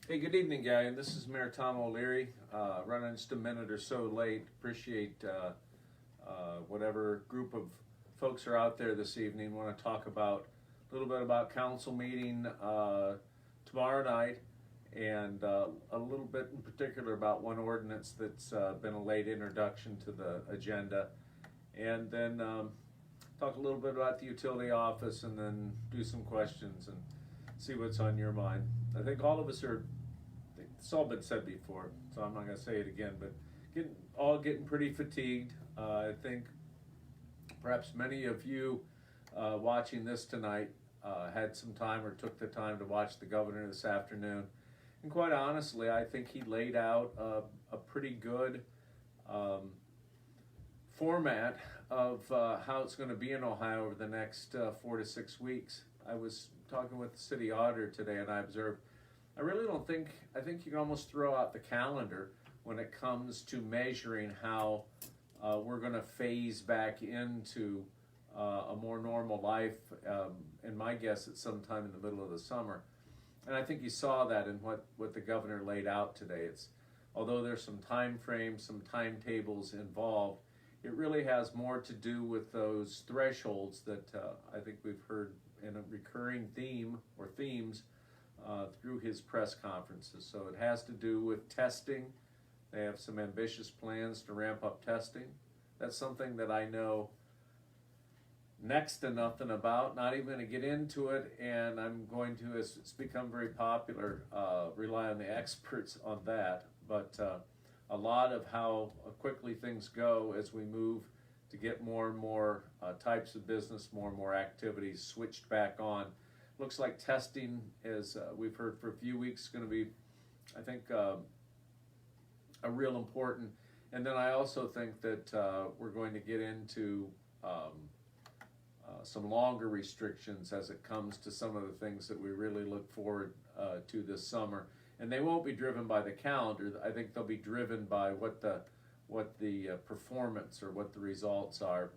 Hey, good evening, guy. This is Mayor Tom O'Leary. Running just a minute or so late. Appreciate whatever group of folks are out there this evening. Want to talk about a little bit about council meeting tomorrow night, and a little bit in particular about one ordinance that's been a late introduction to the agenda, and then talk a little bit about the utility office, and then do some questions and see what's on your mind. I think all of us are. It's all been said before, so I'm not going to say it again, but getting pretty fatigued. I think perhaps many of you watching this tonight had some time or took the time to watch the governor this afternoon. And quite honestly, I think he laid out a pretty good format of how it's going to be in Ohio over the next 4 to 6 weeks. I was talking with the city auditor today, and I observed I think you can almost throw out the calendar when it comes to measuring how we're going to phase back into a more normal life, and my guess it's sometime in the middle of the summer. And I think you saw that in what the governor laid out today. Although there's some time frames, some timetables involved, it really has more to do with those thresholds that I think we've heard in a recurring theme or themes through his press conferences. So it has to do with testing. They have some ambitious plans to ramp up testing. That's something that I know next to nothing about, not even going to get into it, and I'm going to, as it's become very popular, rely on the experts on that. But a lot of how quickly things go as we move to get more and more types of business, more and more activities switched back on. Looks like testing, as we've heard for a few weeks, is going to be, I think, a real important. And then I also think that we're going to get into some longer restrictions as it comes to some of the things that we really look forward to this summer. And they won't be driven by the calendar. I think they'll be driven by what the performance or what the results are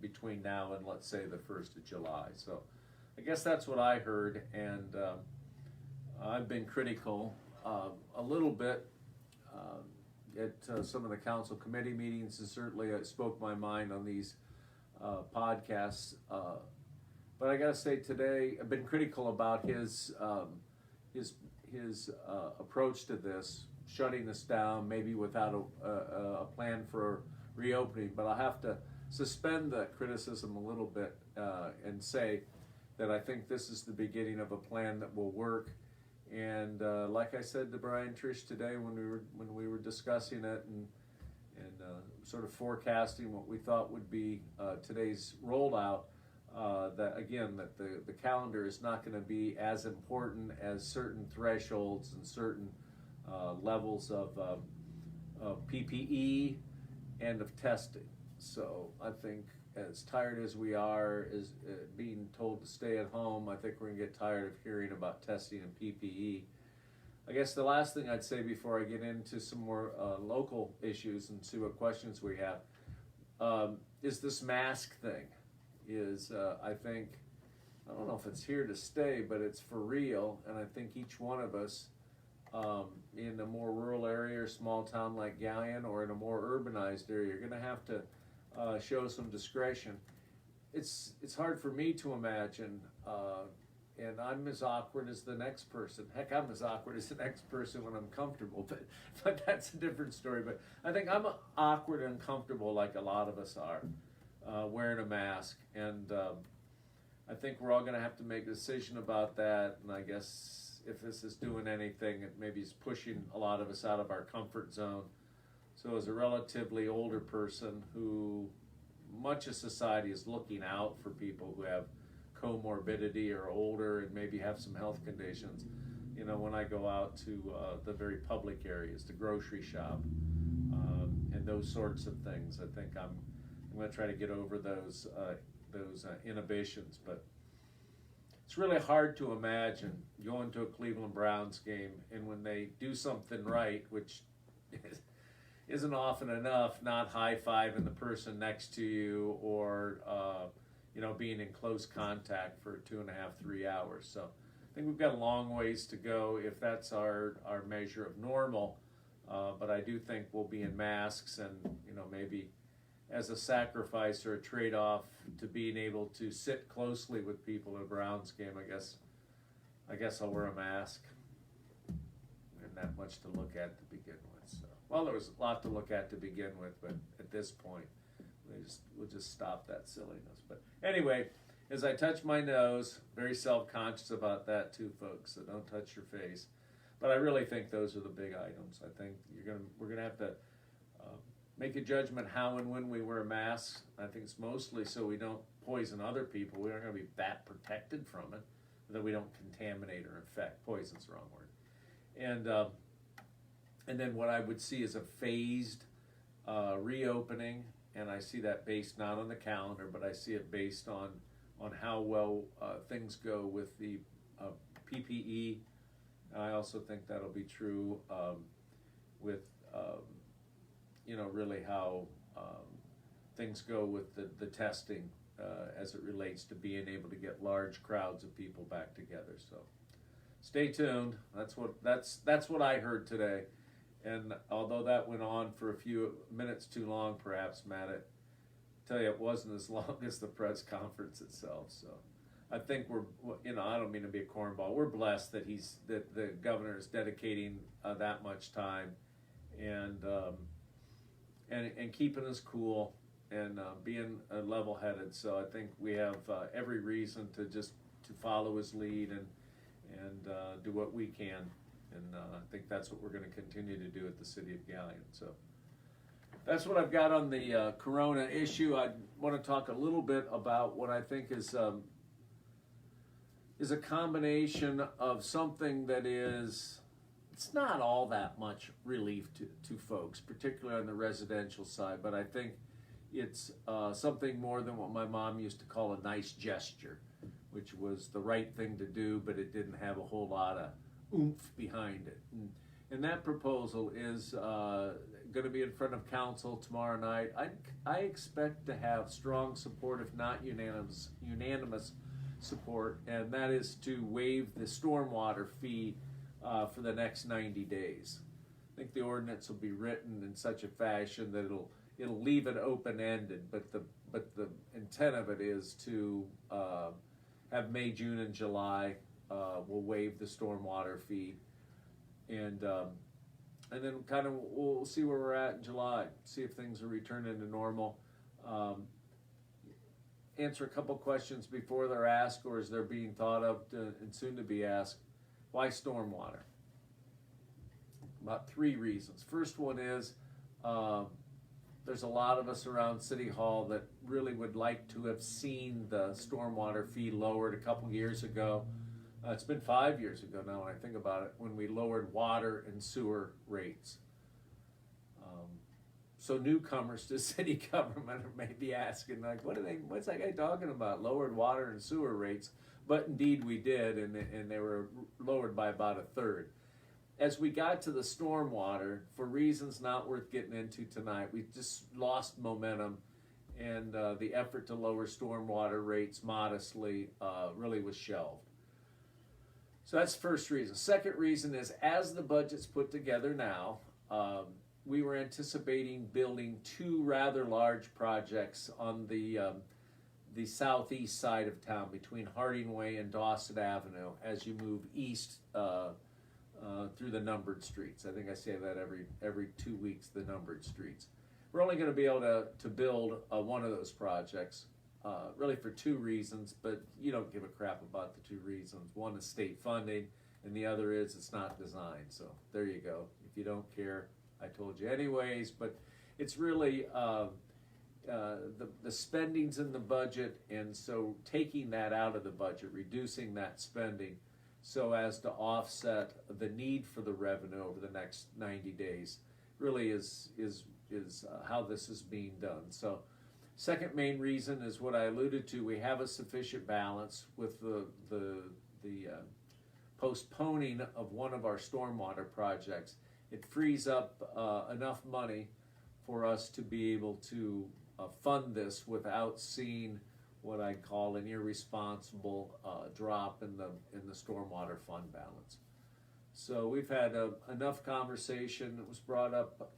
between now and, let's say, the 1st of July. So I guess that's what I heard, and I've been critical a little bit at some of the council committee meetings, and certainly I spoke my mind on these podcasts. But I got to say today, I've been critical about his approach to this, shutting this down, maybe without a plan for reopening. But I'll have to suspend the criticism a little bit and say that I think this is the beginning of a plan that will work. And like I said to Brian Trish today when we were discussing it and sort of forecasting what we thought would be today's rollout, that the calendar is not going to be as important as certain thresholds and certain levels of PPE and of testing. So I think, as tired as we are as being told to stay at home, I think we're going to get tired of hearing about testing and PPE. I guess the last thing I'd say before I get into some more local issues and see what questions we have is this mask thing. I think, I don't know if it's here to stay, but it's for real, and I think each one of us in a more rural area or small town like Galion, or in a more urbanized area, you're going to have to show some discretion. It's hard for me to imagine, and I'm as awkward as the next person. Heck, I'm as awkward as the next person when I'm comfortable, but that's a different story. But I think I'm awkward and comfortable like a lot of us are, wearing a mask, and I think we're all going to have to make a decision about that. And I guess if this is doing anything, it maybe is pushing a lot of us out of our comfort zone. So as a relatively older person who much of society is looking out for people who have comorbidity or older and maybe have some health conditions, when I go out to the very public areas, the grocery shop, and those sorts of things, I think I'm going to try to get over those inhibitions. But it's really hard to imagine going to a Cleveland Browns game, and when they do something right, which isn't often enough, not high-fiving the person next to you, or being in close contact for 2.5-3 hours. So think we've got a long ways to go if that's our measure of normal. But I do think we'll be in masks, and maybe as a sacrifice or a trade-off to being able to sit closely with people at a Browns game. I guess I'll wear a mask. And not much to look at to begin with. So, well, there was a lot to look at to begin with, but at this point, we'll just stop that silliness. But anyway, as I touch my nose, very self-conscious about that too, folks. So don't touch your face. But I really think those are the big items. I think we're gonna have to make a judgment how and when we wear masks. I think it's mostly so we don't poison other people. We aren't gonna be that protected from it, that we don't contaminate or infect. Poison's the wrong word. And then what I would see is a phased reopening, and I see that based not on the calendar, but I see it based on how well things go with the PPE. I also think that'll be true with really how things go with the testing as it relates to being able to get large crowds of people back together. So stay tuned. That's what I heard today. And although that went on for a few minutes too long, perhaps, Matt, I tell you, it wasn't as long as the press conference itself. So I think I don't mean to be a cornball. We're blessed that the governor is dedicating that much time and keeping us cool and being level-headed. So I think we have every reason to follow his lead and do what we can. And I think that's what we're going to continue to do at the City of Galion. So that's what I've got on the Corona issue. I want to talk a little bit about what I think is a combination of something that it's not all that much relief to folks, particularly on the residential side, but I think it's something more than what my mom used to call a nice gesture, which was the right thing to do, but it didn't have a whole lot of oomph behind it. And that proposal is going to be in front of council tomorrow night. I expect to have strong support, if not unanimous support, and that is to waive the stormwater fee for the next 90 days. I think the ordinance will be written in such a fashion that it'll leave it open-ended, but the intent of it is to have May, June, and July. We'll waive the stormwater fee, and then kind of we'll see where we're at in July. See if things are returning to normal. Answer a couple questions before they're asked, or as they're being thought of and soon to be asked. Why stormwater? About 3 reasons. First one is there's a lot of us around City Hall that really would like to have seen the stormwater fee lowered a couple years ago. It's been 5 years ago now when I think about it, when we lowered water and sewer rates. So newcomers to city government may be asking, like, what's that guy talking about? Lowered water and sewer rates. But indeed we did, and they were lowered by about 1/3. As we got to the stormwater, for reasons not worth getting into tonight, we just lost momentum, and the effort to lower stormwater rates modestly really was shelved. So that's the first reason. Second reason is, as the budget's put together now, we were anticipating building 2 rather large projects on the southeast side of town between Harding Way and Dawson Avenue as you move east through the numbered streets. I think I say that every 2 weeks, the numbered streets. We're only going to be able to build one of those projects, really for 2 reasons, but you don't give a crap about the 2 reasons. One is state funding, and the other is it's not designed. So there you go. If you don't care, I told you anyways, but it's really the spending's in the budget, and so taking that out of the budget, reducing that spending so as to offset the need for the revenue over the next 90 days really is how this is being done. So second main reason is what I alluded to. We have a sufficient balance with the postponing of one of our stormwater projects. It frees up enough money for us to be able to fund this without seeing what I call an irresponsible drop in the stormwater fund balance. So we've had enough conversation. It was brought up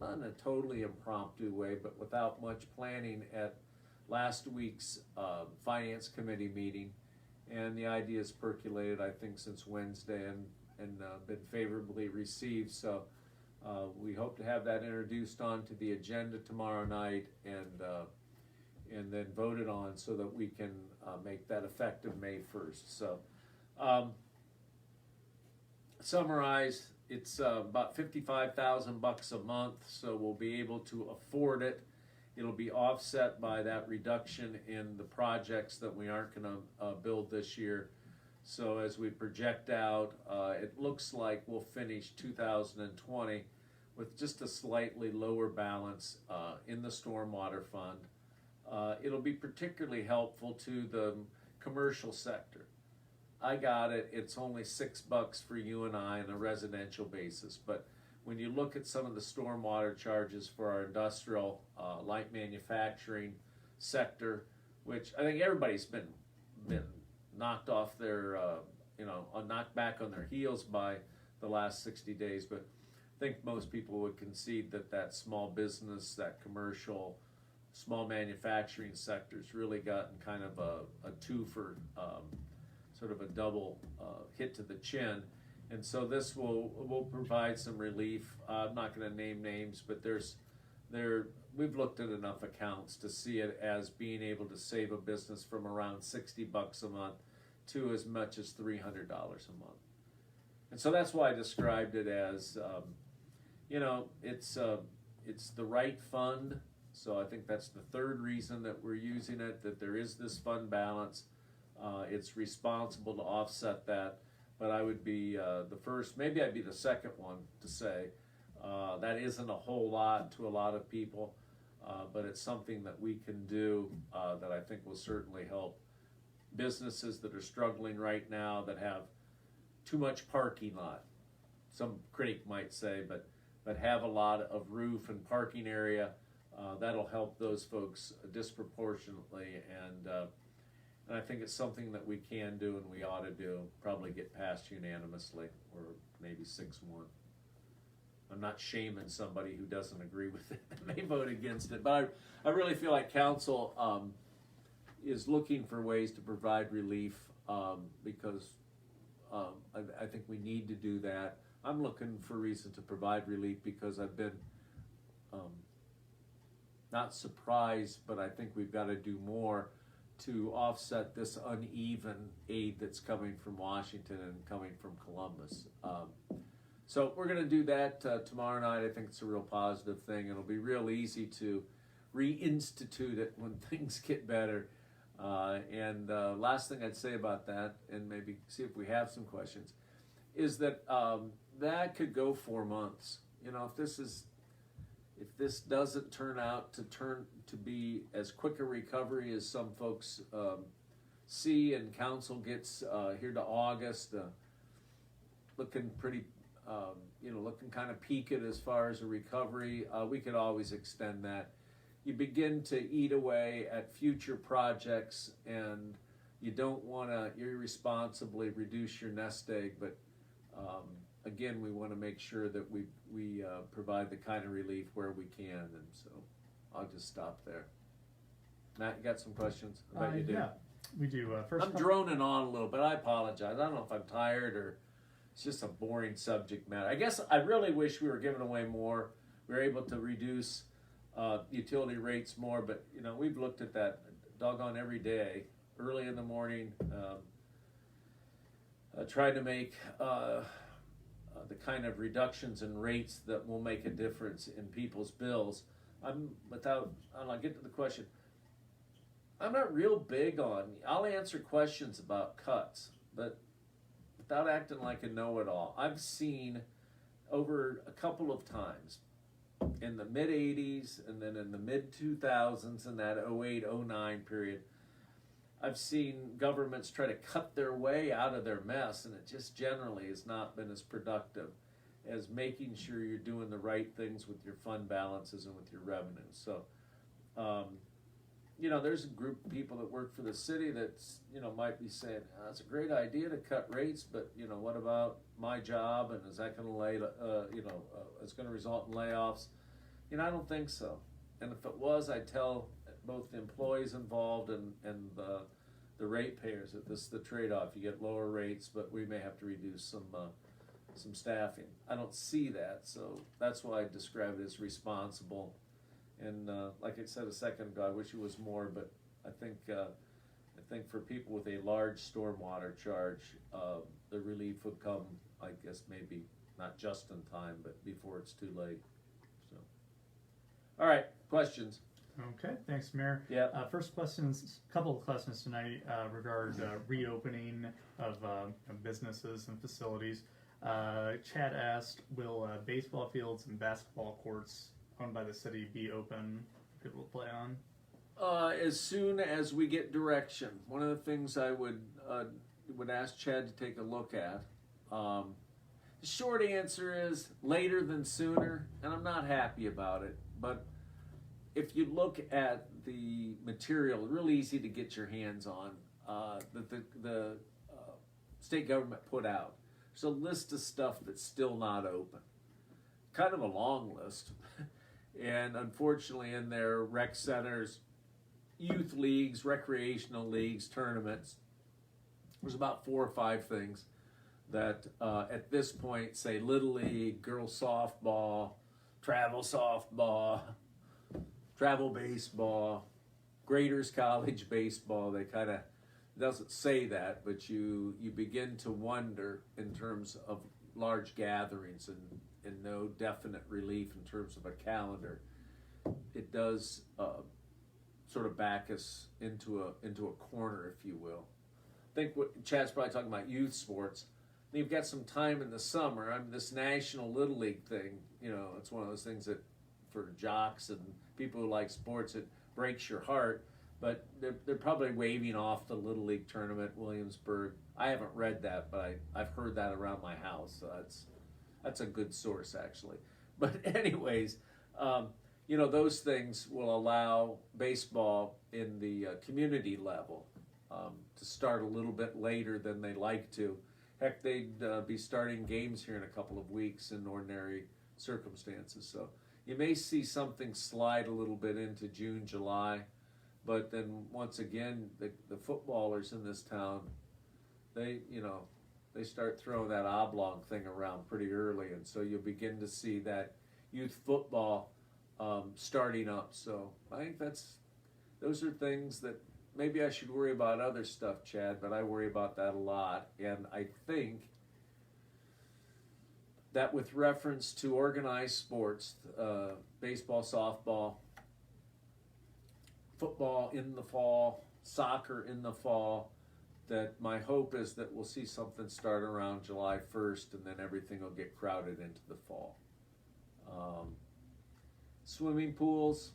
not in a totally impromptu way, but without much planning at last week's Finance Committee meeting. And the idea has percolated, I think, since Wednesday and been favorably received. So we hope to have that introduced onto the agenda tomorrow night and then voted on so that we can make that effective May 1st. So summarize, it's about $55,000 a month, so we'll be able to afford it. It'll be offset by that reduction in the projects that we aren't going to build this year. So as we project out, it looks like we'll finish 2020 with just a slightly lower balance in the stormwater fund. It'll be particularly helpful to the commercial sector. I got it, it's only $6 for you and I on a residential basis, but when you look at some of the stormwater charges for our industrial, light manufacturing sector, which I think everybody's been knocked off their, knocked back on their heels by the last 60 days, but I think most people would concede that small business, that commercial, small manufacturing sector's really gotten kind of a twofer, sort of a double hit to the chin. And so this will provide some relief. I'm not going to name names, but we've looked at enough accounts to see it as being able to save a business from around $60 a month to as much as $300 a month. And so that's why I described it as, it's the right fund. So I think that's the third reason that we're using it, that there is this fund balance. It's responsible to offset that. But I would be the first, maybe I'd be the second one to say that isn't a whole lot to a lot of people, but it's something that we can do that I think will certainly help businesses that are struggling right now, that have too much parking lot. Some critic might say, but have a lot of roof and parking area. That'll help those folks disproportionately, and I think it's something that we can do and we ought to do, probably get passed unanimously, or maybe 6-1. I'm not shaming somebody who doesn't agree with it and may vote against it, but I really feel like council is looking for ways to provide relief because I think we need to do that. I'm looking for reason to provide relief because I've been not surprised, but I think we've got to do more to offset this uneven aid that's coming from Washington and coming from Columbus. So we're going to do that tomorrow night. I think it's a real positive thing. It'll be real easy to reinstitute it when things get better. And last thing I'd say about that, and maybe see if we have some questions, is that that could go 4 months. If this doesn't turn out to be as quick a recovery as some folks see, and council gets here to August, looking pretty, looking kind of peaked as far as a recovery, we could always extend that. You begin to eat away at future projects, and you don't want to irresponsibly reduce your nest egg, but again, we want to make sure that we provide the kind of relief where we can, and so I'll just stop there. Matt, you got some questions? I bet you do. Yeah, we do. I'm droning on a little bit. I apologize. I don't know if I'm tired or it's just a boring subject matter. I guess I really wish we were giving away more. We were able to reduce utility rates more, but we've looked at that doggone every day, early in the morning, trying to make the kind of reductions in rates that will make a difference in people's bills. I'll get to the question. I'm not real big on, I'll answer questions about cuts, but without acting like a know-it-all. I've seen over a couple of times in the mid-'80s and then in the mid-2000s, in that 08-09 period, I've seen governments try to cut their way out of their mess, and it just generally has not been as productive as making sure you're doing the right things with your fund balances and with your revenues. So there's a group of people that work for the city that's, might be saying, it's a great idea to cut rates, but, what about my job, and is that going to it's going to result in layoffs? I don't think so. And if it was, I'd tell both the employees involved and the ratepayers that this is the trade-off. You get lower rates, but we may have to reduce some staffing. I don't see that, so that's why I describe it as responsible. And like I said a second ago, I wish it was more, but I think for people with a large stormwater charge, the relief would come, I guess, maybe not just in time, but before it's too late. So, all right, questions. Okay, thanks, Mayor. Yeah. First questions, a couple of questions tonight regard reopening of businesses and facilities. Chad asked, will baseball fields and basketball courts owned by the city be open? People play on? As soon as we get direction. One of the things I would ask Chad to take a look at. The short answer is later than sooner, and I'm not happy about it. But if you look at the material, real easy to get your hands on, that the state government put out. There's a list of stuff that's still not open. Kind of a long list. And unfortunately in their rec centers, youth leagues, recreational leagues, tournaments, there's about 4 or 5 things that at this point say Little League, girls softball, travel baseball, Graders College baseball. They kind of doesn't say that, but you begin to wonder in terms of large gatherings and no definite relief in terms of a calendar. It does sort of back us into a corner, if you will. I think what Chad's probably talking about youth sports. You've got some time in the summer. This National Little League thing, it's one of those things that for jocks and people who like sports, it breaks your heart. But they're probably waving off the Little League tournament, Williamsburg. I haven't read that, but I've heard that around my house. So that's a good source, actually. But anyways, those things will allow baseball in the community level to start a little bit later than they like to. Heck, they'd be starting games here in a couple of weeks in ordinary circumstances. So you may see something slide a little bit into June, July. But then once again, the footballers in this town, they start throwing that oblong thing around pretty early, and so you'll begin to see that youth football starting up. So I think those are things that maybe I should worry about other stuff, Chad, but I worry about that a lot. And I think that with reference to organized sports, baseball, softball, football in the fall, soccer in the fall, that my hope is that we'll see something start around July 1st and then everything will get crowded into the fall. Swimming pools,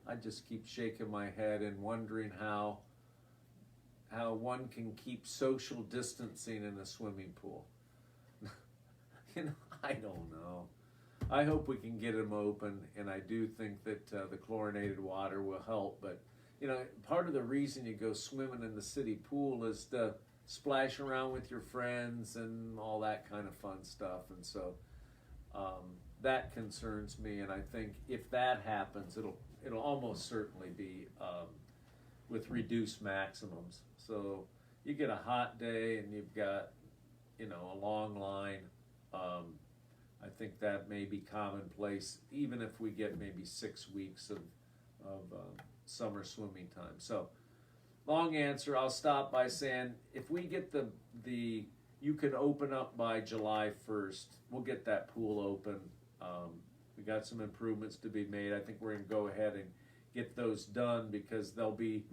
I just keep shaking my head and wondering how one can keep social distancing in a swimming pool. I don't know. I hope we can get them open, and I do think that the chlorinated water will help. But, part of the reason you go swimming in the city pool is to splash around with your friends and all that kind of fun stuff. And so that concerns me, and I think if that happens, it'll almost certainly be with reduced maximums. So you get a hot day and you've got, a long line. I think that may be commonplace, even if we get maybe 6 weeks of summer swimming time. So, long answer. I'll stop by saying if we get you can open up by July 1st. We'll get that pool open. We got some improvements to be made. I think we're going to go ahead and get those done because they'll be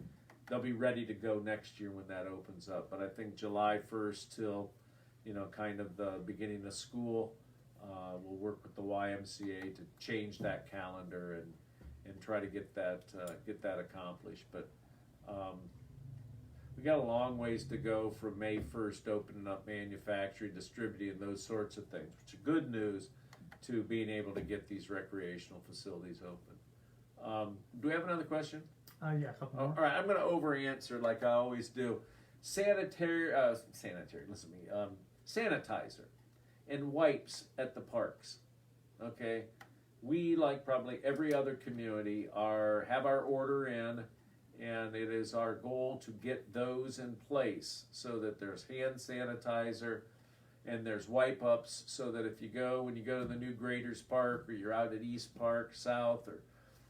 ready to go next year when that opens up. But I think July 1st till kind of the beginning of school. We'll work with the YMCA to change that calendar and try to get that accomplished. But we got a long ways to go from May 1st opening up manufacturing, distributing, those sorts of things, which is good news, to being able to get these recreational facilities open. Do we have another question? Yeah, a couple All more. right, I'm going to over answer like I always do. Sanitary, listen to me. Sanitizer and wipes at the parks. Okay, we, like probably every other community, have our order in, and it is our goal to get those in place so that there's hand sanitizer and there's wipe ups, so that when you go to the new Graders Park, or you're out at East Park South, or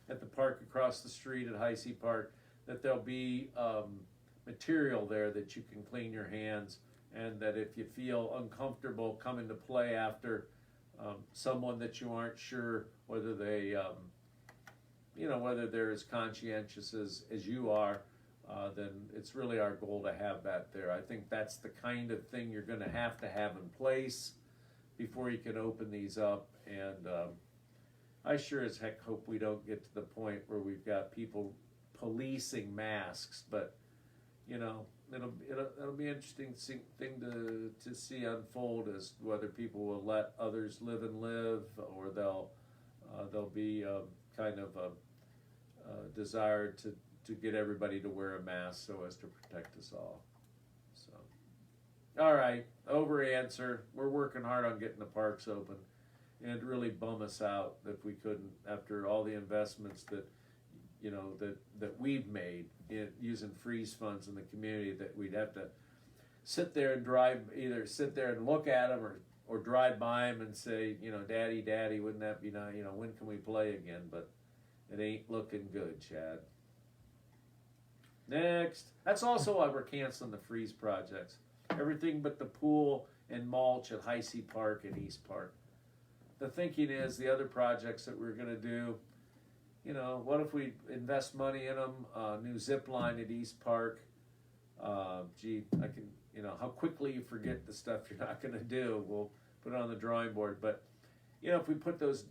at the park across the street at High Sea Park, that there'll be material there that you can clean your hands, and that if you feel uncomfortable coming to play after someone that you aren't sure whether whether they're as conscientious as you are, then it's really our goal to have that there. I think that's the kind of thing you're going to have in place before you can open these up, and I sure as heck hope we don't get to the point where we've got people policing masks, but it'll be an interesting thing to see unfold, as whether people will let others live and live, or they'll be kind of a desire to get everybody to wear a mask so as to protect us all. So, all right, over answer. We're working hard on getting the parks open, and it'd really bum us out if we couldn't, after all the investments that we've made in using freeze funds in the community, that we'd have to sit there and look at them, or drive by them and say, Daddy, wouldn't that be nice? When can we play again? But it ain't looking good, Chad. Next. That's also why we're canceling the freeze projects. Everything but the pool and mulch at High Sea Park and East Park. The thinking is the other projects that we're going to do, what if we invest money in them? New zip line at East Park. I can, how quickly you forget the stuff you're not going to do. We'll put it on the drawing board. But, if we put those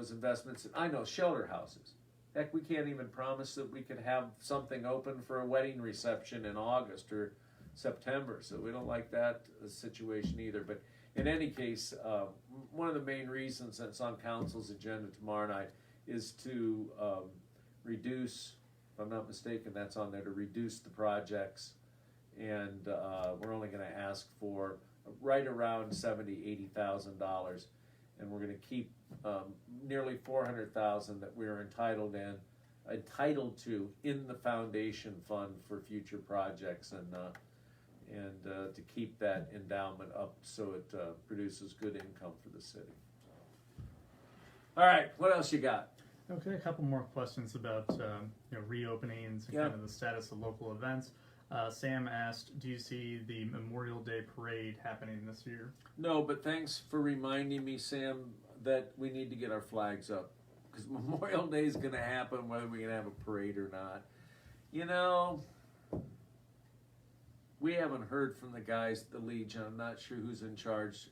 investments in, I know, shelter houses. Heck, we can't even promise that we could have something open for a wedding reception in August or September. So we don't like that situation either. But in any case, one of the main reasons that's on council's agenda tomorrow night is to reduce, if I'm not mistaken, that's on there, to reduce the projects. And we're only going to ask for right around $80,000. And we're going to keep nearly $400,000 that we're entitled to in the foundation fund for future projects, and to keep that endowment up so it produces good income for the city. All right, what else you got? Okay, a couple more questions about reopenings and kind of the status of local events. Sam asked, do you see the Memorial Day parade happening this year? No, but thanks for reminding me, Sam, that we need to get our flags up, because Memorial Day is going to happen whether we can have a parade or not. We haven't heard from the guys at the Legion. I'm not sure who's in charge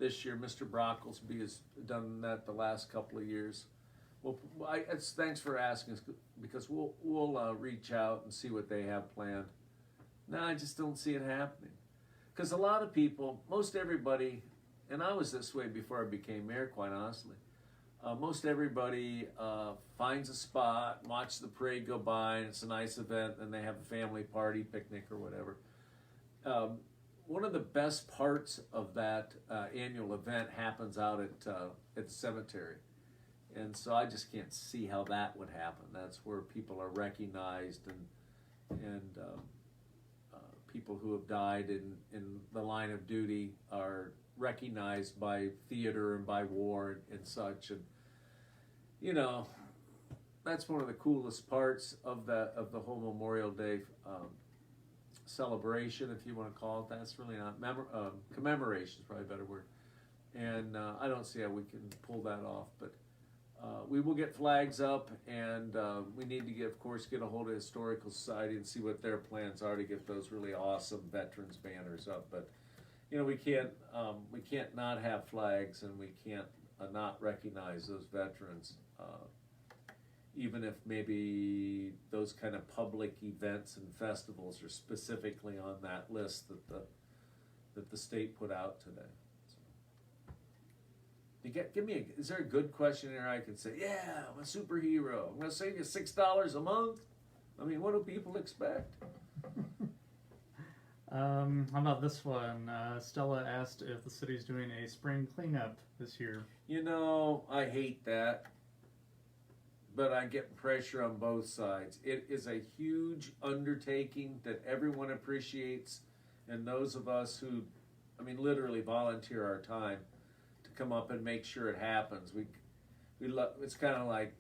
this year. Mr. Brocklesby has done that the last couple of years. Well, thanks for asking us, because we'll reach out and see what they have planned. No, I just don't see it happening, because a lot of people, most everybody, and I was this way before I became mayor, quite honestly. Most everybody finds a spot, watch the parade go by, and it's a nice event, and they have a family party, picnic, or whatever. One of the best parts of that annual event happens out at the cemetery. And so I just can't see how that would happen. That's where people are recognized, and people who have died in the line of duty are recognized by theater and by war and such. And that's one of the coolest parts of the whole Memorial Day celebration, if you want to call it that. It's really not commemoration is probably a better word. And I don't see how we can pull that off, but. We will get flags up, and we need to get a hold of Historical Society and see what their plans are to get those really awesome veterans banners up. But we can't not have flags, and we can't not recognize those veterans, even if maybe those kind of public events and festivals are specifically on that list that the state put out today. Is there a good question here I can say, yeah, I'm a superhero. I'm going to save you $6 a month? I mean, what do people expect? How about this one? Stella asked if the city's doing a spring cleanup this year. You know, I hate that, but I get pressure on both sides. It is a huge undertaking that everyone appreciates, and those of us who, I mean, literally volunteer our time to come up and make sure it happens. We love. It's kind of like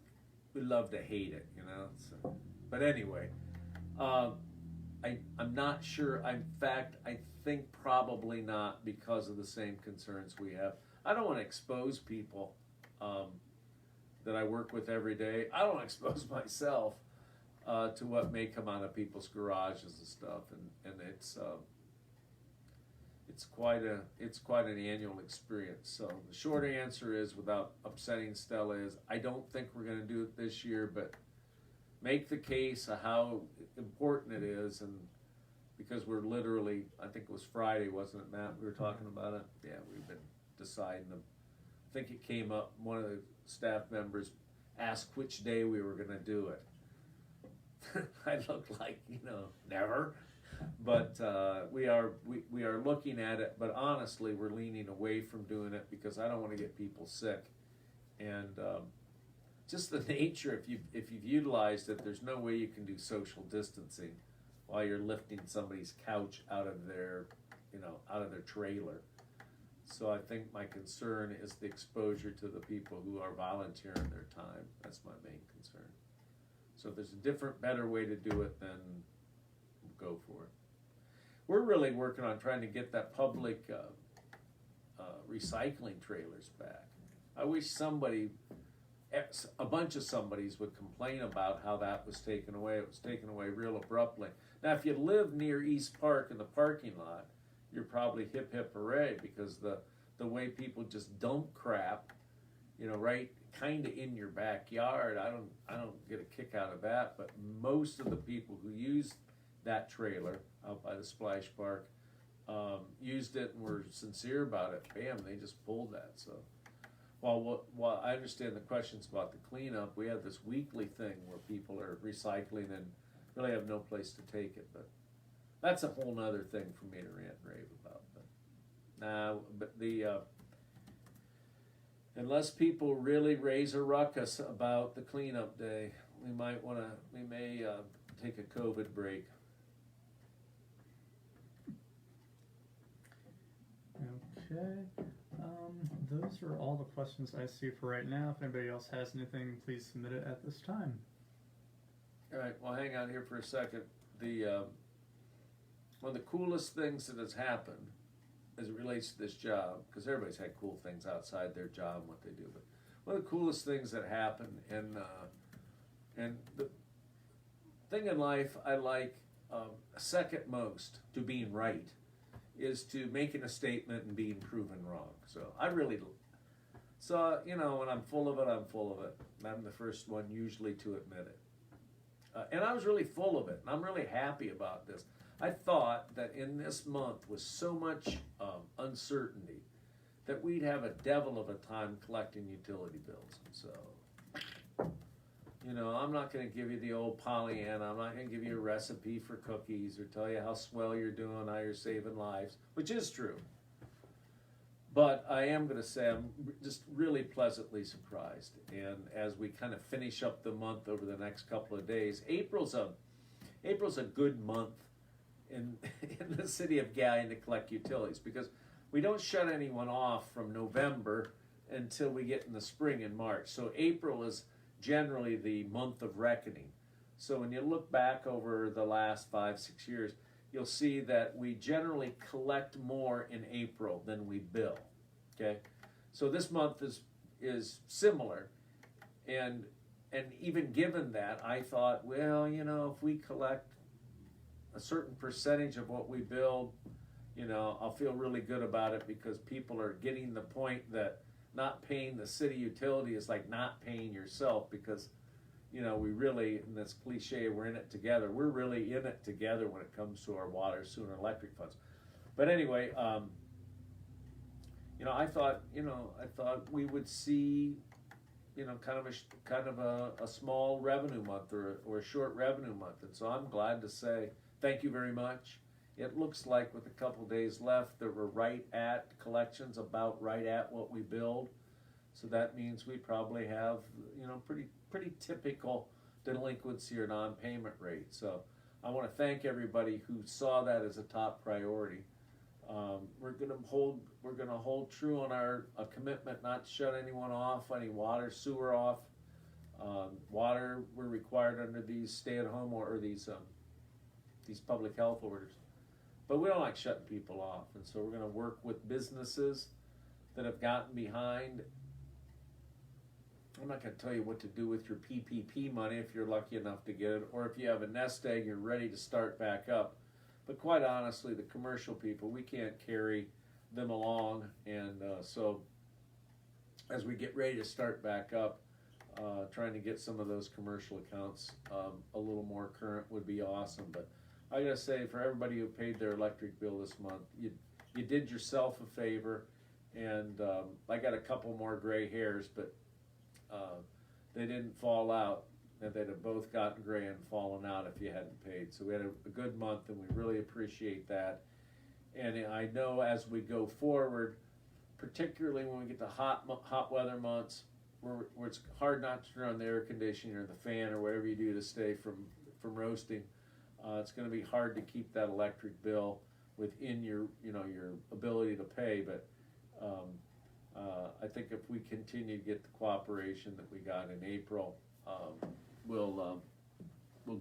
we love to hate it, you know. So, but anyway, I'm not sure. In fact, I think probably not because of the same concerns we have. I don't want to expose people that I work with every day. I don't expose myself to what may come out of people's garages and stuff, and it's quite an annual experience. So the short answer is, without upsetting Stella, is I don't think we're going to do it this year, but make the case of how important it is, and because we're literally, I think it was Friday, wasn't it, Matt? We were talking about it. Yeah, we've been deciding them. I think it came up. One of the staff members asked which day we were going to do it. I looked like, never. But we are looking at it. But honestly, we're leaning away from doing it because I don't want to get people sick, and just the nature. If you've utilized it, there's no way you can do social distancing while you're lifting somebody's couch out of their trailer. So I think my concern is the exposure to the people who are volunteering their time. That's my main concern. So if there's a different, better way to do it, then go for it. We're really working on trying to get that public recycling trailers back. I wish a bunch of somebodies would complain about how that was taken away. It was taken away real abruptly. Now, if you live near East Park in the parking lot, you're probably hip hip hooray, because the way people just dump crap, right kind of in your backyard. I don't get a kick out of that, but most of the people who use that trailer out by the splash park used it and were sincere about it. Bam, they just pulled that. So while I understand the questions about the cleanup, we have this weekly thing where people are recycling and really have no place to take it. But that's a whole nother thing for me to rant and rave about. Unless people really raise a ruckus about the cleanup day, we may take a COVID break. Okay, those are all the questions I see for right now. If anybody else has anything, please submit it at this time. All right, well, hang on here for a second. One of the coolest things that has happened as it relates to this job, because everybody's had cool things outside their job and what they do, but one of the coolest things that happened, and the thing in life I like second most to being right, is to making a statement and being proven wrong. So when I'm full of it, I'm full of it. I'm the first one usually to admit it. And I was really full of it, and I'm really happy about this. I thought that in this month, with so much uncertainty, that we'd have a devil of a time collecting utility bills. So, I'm not going to give you the old Pollyanna. I'm not going to give you a recipe for cookies or tell you how swell you're doing, how you're saving lives, which is true. But I am going to say I'm just really pleasantly surprised. And as we kind of finish up the month over the next couple of days, April's a good month in the city of Galion to collect utilities, because we don't shut anyone off from November until we get in the spring in March. So April is generally the month of reckoning. So when you look back over the last 5-6 years, you'll see that we generally collect more in April than we bill. Okay, so this month is similar, and even given that, I thought, well, if we collect a certain percentage of what we build, I'll feel really good about it, because people are getting the point that not paying the city utility is like not paying yourself, because we really, and this cliche, we're in it together. We're really in it together when it comes to our water, sewer, and electric funds. But anyway, I thought we would see, kind of a small revenue month or a short revenue month. And so I'm glad to say thank you very much. It looks like with a couple days left that we're right at collections, about right at what we billed. So that means we probably have, pretty typical delinquency or non-payment rate. So I want to thank everybody who saw that as a top priority. We're gonna hold true on our commitment not to shut anyone off, any water, sewer off. Water, we're required under these stay-at-home or these public health orders. But we don't like shutting people off, and so we're gonna work with businesses that have gotten behind. I'm not gonna tell you what to do with your PPP money if you're lucky enough to get it, or if you have a nest egg, you're ready to start back up. But quite honestly, the commercial people, we can't carry them along, and so as we get ready to start back up, trying to get some of those commercial accounts a little more current would be awesome. But I gotta say, for everybody who paid their electric bill this month, you did yourself a favor, and I got a couple more gray hairs, but they didn't fall out. And they'd have both gotten gray and fallen out if you hadn't paid. So we had a good month, and we really appreciate that. And I know as we go forward, particularly when we get to hot weather months, where it's hard not to turn on the air conditioning or the fan or whatever you do to stay from roasting, it's going to be hard to keep that electric bill within your ability to pay. But I think if we continue to get the cooperation that we got in April, we'll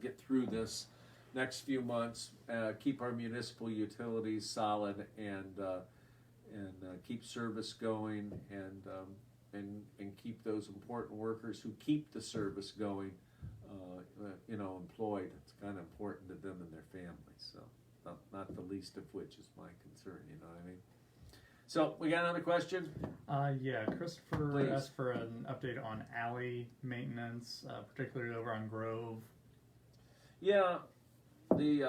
get through this next few months, keep our municipal utilities solid, and keep service going, and keep those important workers who keep the service going, employed. It's kind of important to them and their families. So not the least of which is my concern. You know what I mean? So, we got another question? Yeah, Christopher Please. asked for an update on alley maintenance, particularly over on Grove. Yeah, it's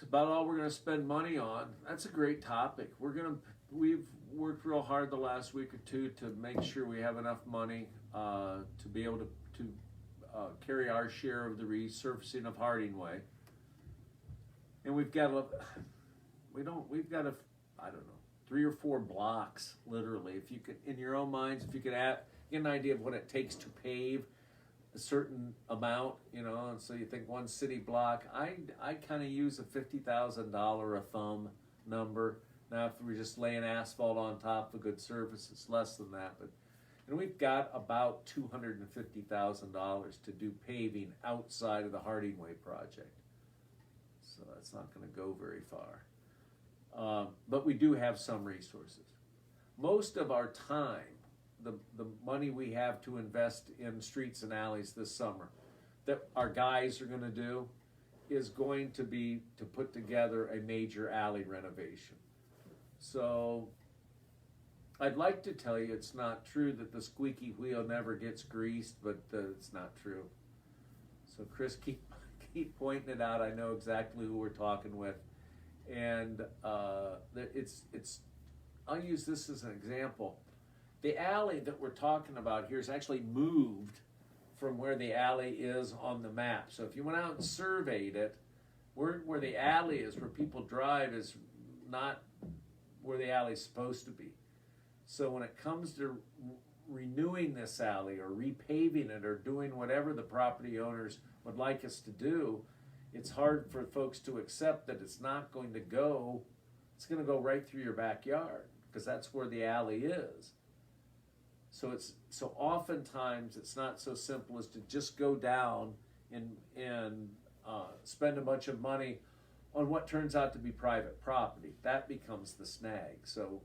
about all we're going to spend money on. That's a great topic. We've worked real hard the last week or two to make sure we have enough money to be able to carry our share of the resurfacing of Harding Way. And we've got I don't know, 3 or 4 blocks, literally. If you could, in your own minds, if you could get an idea of what it takes to pave a certain amount, and so you think one city block, I kind of use a $50,000 a thumb number. Now, if we're just laying asphalt on top of a good surface, it's less than that. And we've got about $250,000 to do paving outside of the Harding Way project. So that's not going to go very far. But we do have some resources. Most of our time, the money we have to invest in streets and alleys this summer, that our guys are going to do, is going to be to put together a major alley renovation. So I'd like to tell you it's not true that the squeaky wheel never gets greased, but it's not true. So Chris, keep pointing it out. I know exactly who we're talking with, and it's. I'll use this as an example. The alley that we're talking about here is actually moved from where the alley is on the map. So if you went out and surveyed it, where the alley is, where people drive, is not where the alley is supposed to be. So when it comes to renewing this alley or repaving it or doing whatever the property owners would like us to do, it's hard for folks to accept that it's not going to go, it's going to go right through your backyard, because that's where the alley is. So oftentimes it's not so simple as to just go down and spend a bunch of money on what turns out to be private property. That becomes the snag. So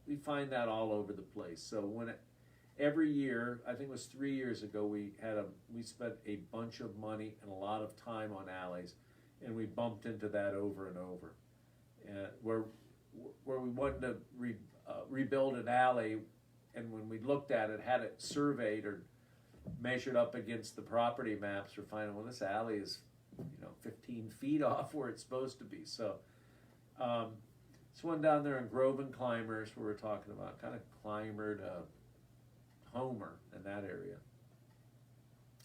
we find that all over the place. So every year, I think it was 3 years ago, we spent a bunch of money and a lot of time on alleys, and we bumped into that over and over. Where we wanted to rebuild an alley, and when we looked at it, had it surveyed or measured up against the property maps, we're finding, well, this alley is 15 feet off where it's supposed to be. So, this one down there in Grove and Climbers, where we're talking about, kind of Clymer to Homer in that area.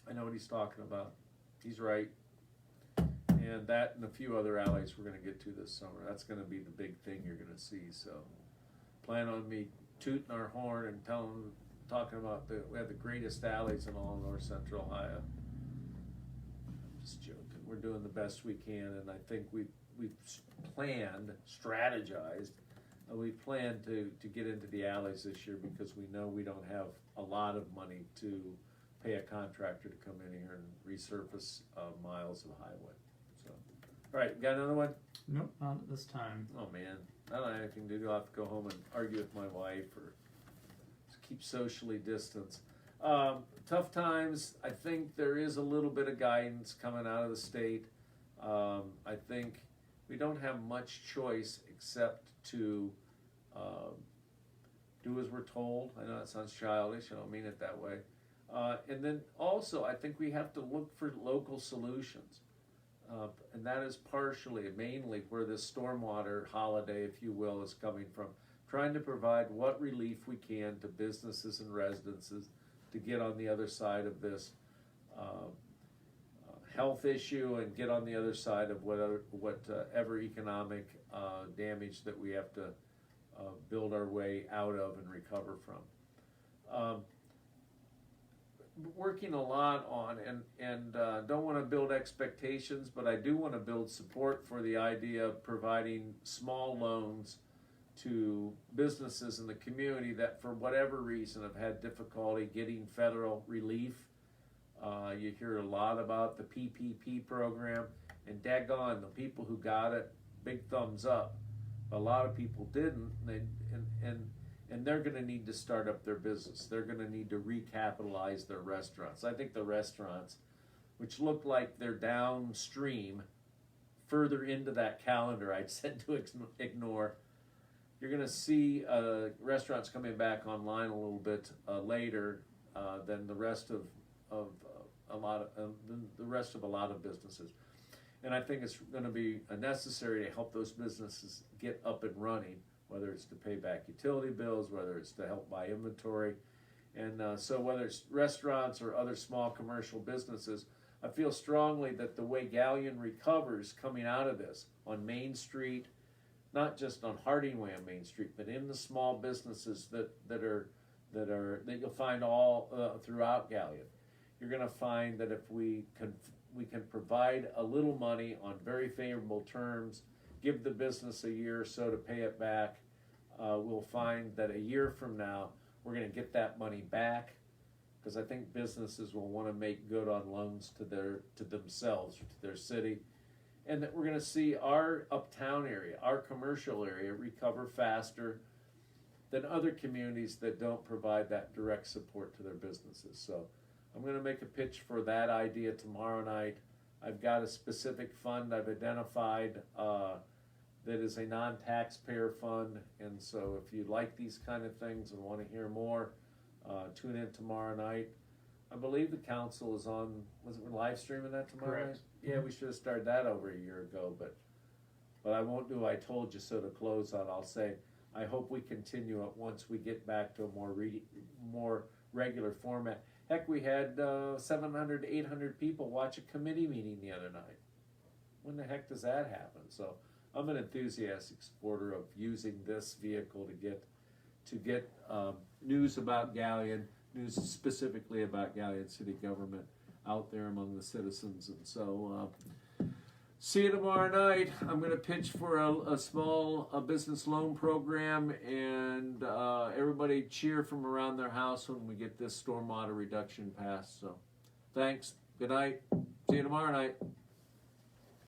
I know what he's talking about. He's right. And that and a few other alleys we're going to get to this summer. That's going to be the big thing you're going to see. So, plan on me tooting our horn and talking about we have the greatest alleys in all North Central Ohio. I'm just joking. We're doing the best we can, and I think we've planned, strategized. We plan to get into the alleys this year because we know we don't have a lot of money to pay a contractor to come in here and resurface miles of highway. So, all right, got another one? Nope, not at this time. Oh man, I don't have anything to do. I'll have to go home and argue with my wife or just keep socially distanced. Tough times. I think there is a little bit of guidance coming out of the state. I think we don't have much choice except to do as we're told. I know that sounds childish. I don't mean it that way. And then also, I think we have to look for local solutions. And that is mainly where this stormwater holiday, if you will, is coming from. Trying to provide what relief we can to businesses and residences to get on the other side of this health issue and get on the other side of whatever economic damage that we have to build our way out of and recover from. Working a lot on and don't want to build expectations, but I do want to build support for the idea of providing small loans to businesses in the community that for whatever reason have had difficulty getting federal relief. You hear a lot about the PPP program, and daggone, the people who got it, big thumbs up. A lot of people didn't, and they're going to need to start up their business. They're going to need to recapitalize their restaurants. I think the restaurants, which look like they're downstream, further into that calendar I said to ignore, you're going to see restaurants coming back online a little bit later than the rest of a lot of businesses. And I think it's going to be necessary to help those businesses get up and running, whether it's to pay back utility bills, whether it's to help buy inventory. And so whether it's restaurants or other small commercial businesses, I feel strongly that the way Galion recovers coming out of this on Main Street, not just on Harding Way on Main Street, but in the small businesses that you'll find all throughout Galion, you're going to find that if we can provide a little money on very favorable terms, give the business a year or so to pay it back, we'll find that a year from now we're going to get that money back, because I think businesses will want to make good on loans to themselves or to their city, and that we're going to see our uptown area, our commercial area, recover faster than other communities that don't provide that direct support to their businesses. So I'm going to make a pitch for that idea tomorrow night. I've got a specific fund I've identified that is a non-taxpayer fund, and so if you like these kind of things and want to hear more, tune in tomorrow night. I believe the council is on, we're live streaming that tomorrow Correct. night? Yeah, we should have started that over a year ago, but I won't do I told you so to close on. I'll say I hope we continue it once we get back to a more regular format. Heck, we had 700 to 800 people watch a committee meeting the other night. When the heck does that happen? So I'm an enthusiastic supporter of using this vehicle to get news about Galion, news specifically about Galion City government out there among the citizens. And so see you tomorrow night. I'm going to pitch for a small business loan program, and everybody cheer from around their house when we get this stormwater reduction passed. So thanks. Good night. See you tomorrow night.